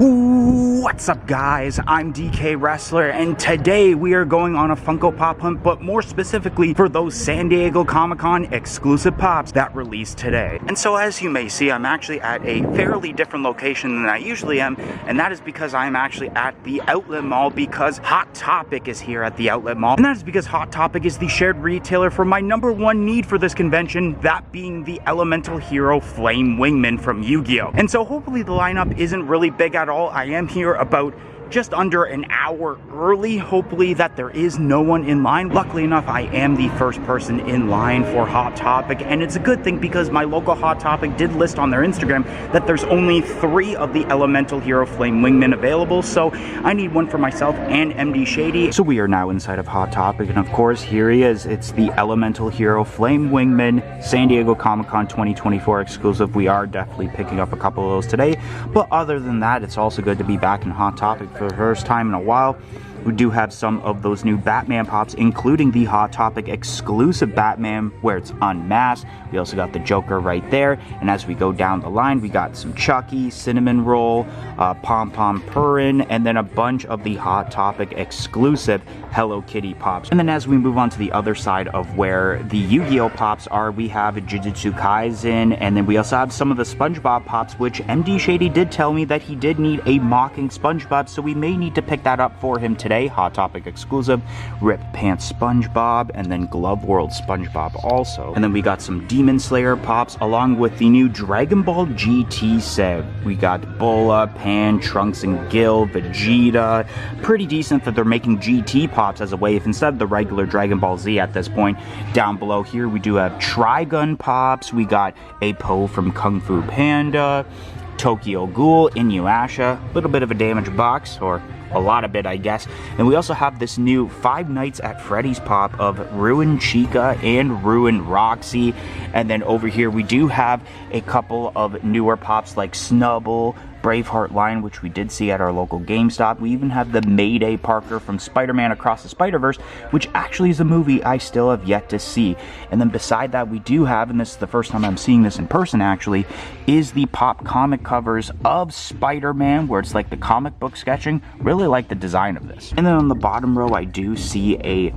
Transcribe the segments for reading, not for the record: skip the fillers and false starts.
What's up, guys? I'm DK Wrestler, and today we are going on a Funko Pop hunt, but more specifically for those San Diego Comic-Con exclusive pops that released today. And so as you may see, I'm actually at a fairly different location than I usually am, and that is because I'm actually at the Outlet Mall because Hot Topic is here at the Outlet Mall. And that is because Hot Topic is the shared retailer for my #1 need for this convention, that being the Elemental Hero Flame Wingman from Yu-Gi-Oh! And so hopefully the lineup isn't really big at all. I am here about just under an hour early, hopefully that there is no one in line. Luckily enough, I am the first person in line for Hot Topic, and it's a good thing because my local Hot Topic did list on their Instagram that there's only 3 of the Elemental Hero Flame Wingmen available, so I need one for myself and MD Shady. So we are now inside of Hot Topic, and of course, here he is. It's the Elemental Hero Flame Wingman San Diego Comic-Con 2024 exclusive. We are definitely picking up a couple of those today, but other than that, it's also good to be back in Hot Topic for the first time in a while. We do have some of those new Batman pops, including the Hot Topic exclusive Batman where it's unmasked. We also got the Joker right there, and as we go down the line, we got some Chucky, Cinnamon Roll, Pom Pom Purin, and then a bunch of the Hot Topic exclusive Hello Kitty pops. And then as we move on to the other side of where the Yu-Gi-Oh pops are, we have Jujutsu Kaisen, and then we also have some of the SpongeBob pops, which MD Shady did tell me that he did need a mocking SpongeBob, so we may need to pick that up for him today. Hot Topic exclusive, Rip Pants SpongeBob, and then Glove World SpongeBob also. And then we got some Demon Slayer pops along with the new Dragon Ball GT set. We got Bola, Pan, Trunks and Gil, Vegeta. Pretty decent that they're making GT pops as a wave instead of the regular Dragon Ball Z at this point. Down below here we do have Trigun pops. We got Apo from Kung Fu Panda, Tokyo Ghoul, Inuyasha, a little bit of a damaged box, or a lot of it, I guess. And we also have this new Five Nights at Freddy's pop of Ruin Chica and Ruin Roxy. And then over here we do have a couple of newer pops like Snubble, Braveheart line, which we did see at our local GameStop. We even have the Mayday Parker from Spider-Man Across the Spider-Verse, which actually is a movie I still have yet to see. And then beside that, we do have, and this is the first time I'm seeing this in person actually, is the pop comic covers of Spider-Man, where it's like the comic book sketching. Really like the design of this. And then on the bottom row, I do see a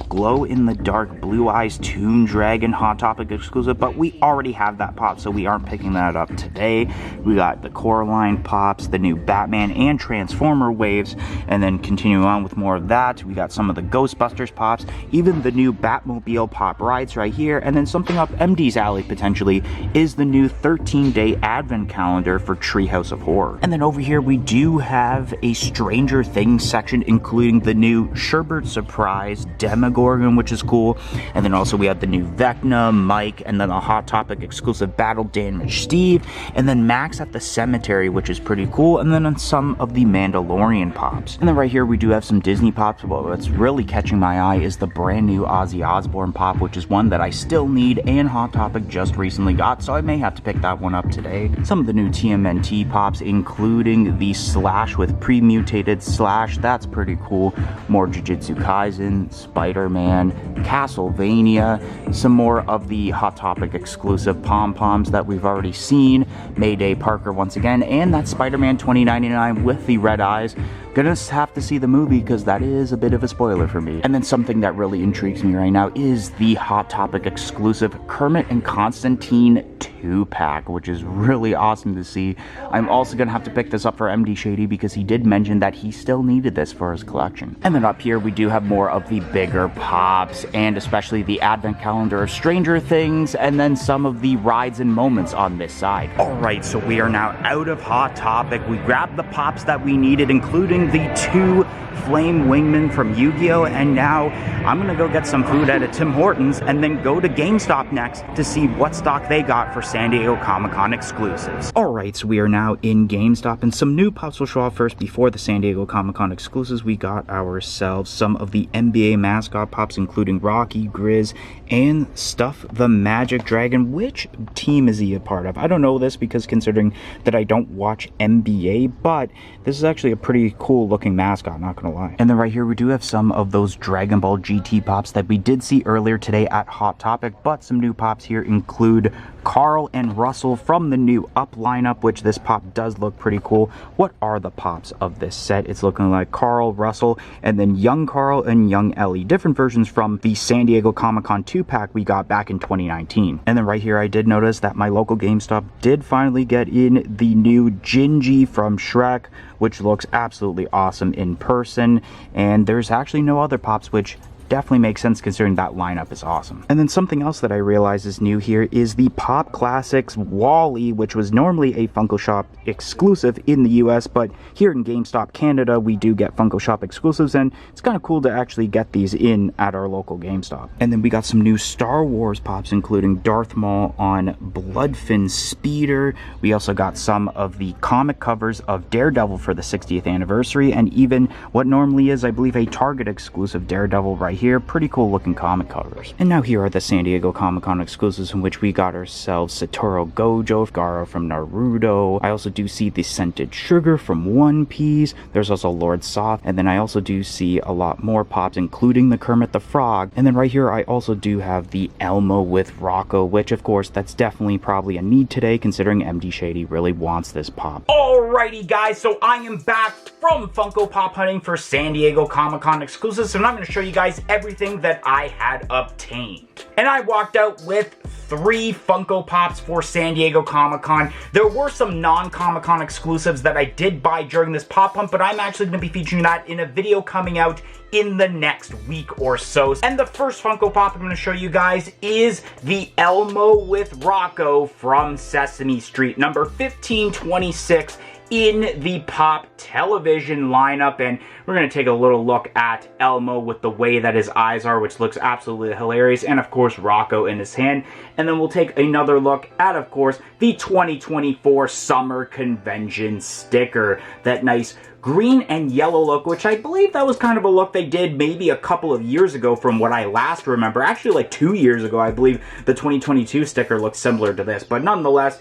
glow-in-the-dark Blue Eyes Toon Dragon Hot Topic exclusive, but we already have that pop, so we aren't picking that up today. We got the Coraline pops, the new Batman and Transformer waves, and then continuing on with more of that, we got some of the Ghostbusters pops, even the new Batmobile pop rides right here, and then something up MD's alley potentially is the new 13-day advent calendar for Treehouse of Horror. And then over here we do have a Stranger Things section, including the new Sherbert Surprise Demogorgon, which is cool, and then also we have the new Vecna, Mike, and then a Hot Topic exclusive Battle Damage Steve, and then Max at the Cemetery, which is pretty cool, and then on some of the Mandalorian pops. And then right here we do have some Disney pops, but what's really catching my eye is the brand new Ozzy Osbourne pop, which is one that I still need and Hot Topic just recently got, so I may have to pick that one up today. Some of the new TMNT pops, including the Slash with pre-mutated Slash, that's pretty cool. More Jujutsu Kaisen, Spider-Man, Castlevania, some more of the Hot Topic exclusive pom-poms that we've already seen, Mayday Parker once again, and that Spider-Man 2099 with the red eyes. Gonna have to see the movie because that is a bit of a spoiler for me. And then something that really intrigues me right now is the Hot Topic exclusive Kermit and Constantine 2-pack, which is really awesome to see. I'm also gonna have to pick this up for MD Shady because he did mention that he still needed this for his collection. And then up here we do have more of the bigger pops, and especially the advent calendar of Stranger Things, and then some of the rides and moments on this side. Alright, so we are now out of Hot Topic. We grabbed the pops that we needed, including the 2 Flame Wingmen from Yu-Gi-Oh! And now I'm gonna go get some food at a Tim Hortons and then go to GameStop next to see what stock they got for San Diego Comic-Con exclusives. Alright, so we are now in GameStop, and some new pops will show off first before the San Diego Comic-Con exclusives. We got ourselves some of the NBA mascot pops, including Rocky, Grizz, and Stuff the Magic Dragon. Which team is he a part of? I don't know this because considering that I don't watch watch NBA, but this is actually a pretty cool looking mascot, not gonna lie. And then right here we do have some of those Dragon Ball GT pops that we did see earlier today at Hot Topic, but some new pops here include Carl and Russell from the new Up lineup, which this pop does look pretty cool. What are the pops of this set? It's looking like Carl, Russell, and then Young Carl and Young Ellie, different versions from the San Diego Comic-Con 2-pack we got back in 2019. And then right here I did notice that my local GameStop did finally get in the new Gingy from Shrek, which looks absolutely awesome in person, and there's actually no other pops, which definitely makes sense considering that lineup is awesome. And then something else that I realize is new here is the Pop Classics Wall-E, which was normally a Funko Shop exclusive in the US, but here in GameStop Canada we do get Funko Shop exclusives, and it's kind of cool to actually get these in at our local GameStop. And then we got some new Star Wars pops, including Darth Maul on Bloodfin Speeder. We also got some of the comic covers of Daredevil for the 60th anniversary, and even what normally is, I believe, a Target exclusive Daredevil right here. Pretty cool looking comic covers. And now here are the San Diego Comic-Con exclusives, in which we got ourselves Satoru Gojo, Garo from Naruto. I also do see the Scented Sugar from One Piece. There's also Lord Soft, and then I also do see a lot more pops, including the Kermit the Frog. And then right here I also do have the Elmo with Rocco, which of course that's definitely probably a need today considering MD Shady really wants this pop. Alrighty guys, so I am back from Funko Pop hunting for San Diego Comic-Con exclusives, and I'm going to show you guys everything that I had obtained. And I walked out with 3 Funko Pops for San Diego Comic-Con. There were some non-Comic-Con exclusives that I did buy during this pop hunt, but I'm actually going to be featuring that in a video coming out in the next week or so. And the first Funko Pop I'm going to show you guys is the Elmo with Rocco from Sesame Street, number 1526 in the Pop Television lineup. And we're going to take a little look at Elmo with the way that his eyes are, which looks absolutely hilarious, and of course Rocco in his hand. And then we'll take another look at, of course, the 2024 Summer Convention sticker, that nice green and yellow look, which I believe that was kind of a look they did maybe a couple of years ago from what I last remember. Actually, like 2 years ago, I believe the 2022 sticker looks similar to this. But nonetheless,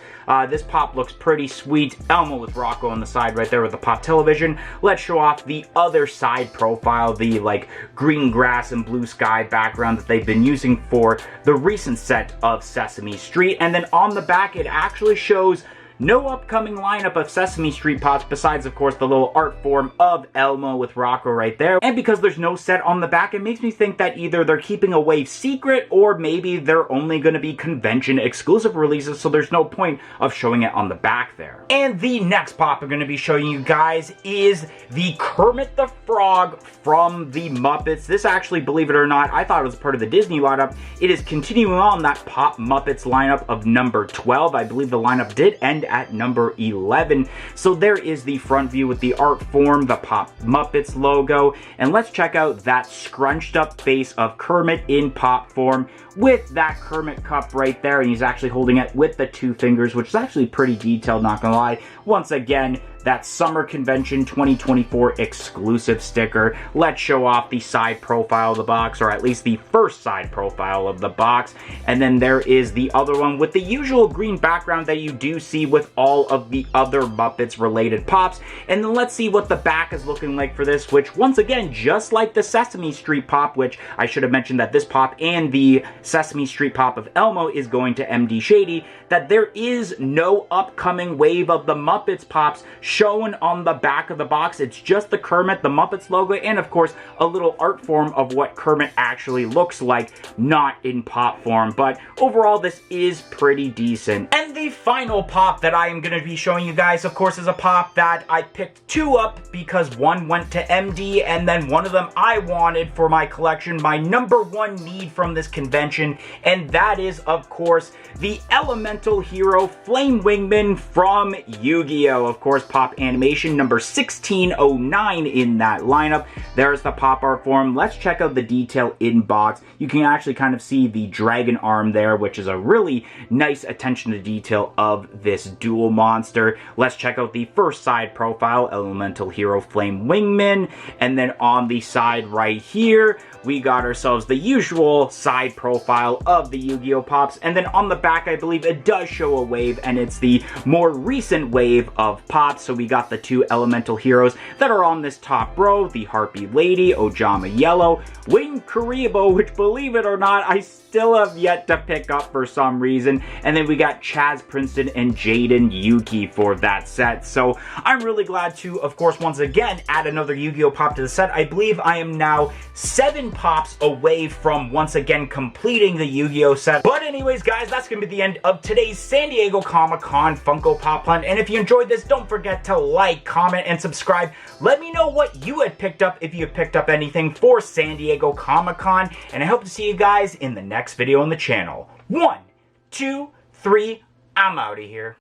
this pop looks pretty sweet. Elmo with Rocco on the side right there with the Pop Television. Let's show off the other side profile, the like green grass and blue sky background that they've been using for the recent set of Sesame Street. And then on the back, it actually shows no upcoming lineup of Sesame Street pops besides, of course, the little art form of Elmo with Rocco right there. And because there's no set on the back, it makes me think that either they're keeping a wave secret or maybe they're only going to be convention exclusive releases, so there's no point of showing it on the back there. And the next pop I'm going to be showing you guys is the Kermit the Frog from the Muppets. This actually, believe it or not, I thought it was part of the Disney lineup. It is continuing on that Pop Muppets lineup of number 12. I believe the lineup did end at number 11. So there is the front view with the art form, the Pop Muppets logo, and let's check out that scrunched up face of Kermit in pop form with that Kermit cup right there, and he's actually holding it with the 2 fingers, which is actually pretty detailed, not gonna lie. Once again, that Summer Convention 2024 exclusive sticker. Let's show off the side profile of the box, or at least the first side profile of the box. And then there is the other one with the usual green background that you do see with all of the other Muppets related pops. And then let's see what the back is looking like for this, which once again, just like the Sesame Street pop, which I should have mentioned that this pop and the Sesame Street pop of Elmo is going to MD Shady, that there is no upcoming wave of the Muppets pops shown on the back of the box. It's just the Kermit, the Muppets logo, and of course a little art form of what Kermit actually looks like, not in pop form. But overall, this is pretty decent. And the final pop that I am going to be showing you guys, of course, is a pop that I picked 2 up because one went to MD and then one of them I wanted for my collection, my number 1 need from this convention, and that is, of course, the Elemental Hero Flame Wingman from Yu-Gi-Oh! Of course, Pop Pop animation number 1609 in that lineup. There's the pop art form. Let's check out the detail in box. You can actually kind of see the dragon arm there, which is a really nice attention to detail of this dual monster. Let's check out the first side profile, Elemental Hero Flame Wingman, and then on the side right here, we got ourselves the usual side profile of the Yu-Gi-Oh! Pops, and then on the back, I believe it does show a wave, and it's the more recent wave of Pops. So we got the two elemental heroes that are on this top row, the Harpy Lady, Ojama Yellow, Wing Karibo, which, believe it or not, I still have yet to pick up for some reason, and then we got Chaz Princeton and Jaden Yuki for that set. So I'm really glad to, of course, once again, add another Yu-Gi-Oh! Pop to the set. I believe I am now 7 pops away from once again completing the Yu-Gi-Oh! Set. But anyways, guys, that's gonna be the end of today's San Diego Comic-Con Funko Pop Hunt. And if you enjoyed this, don't forget to like, comment, and subscribe. Let me know what you had picked up, if you had picked up anything for San Diego Comic-Con. And I hope to see you guys in the next video on the channel. 1, 2, 3, I'm out of here.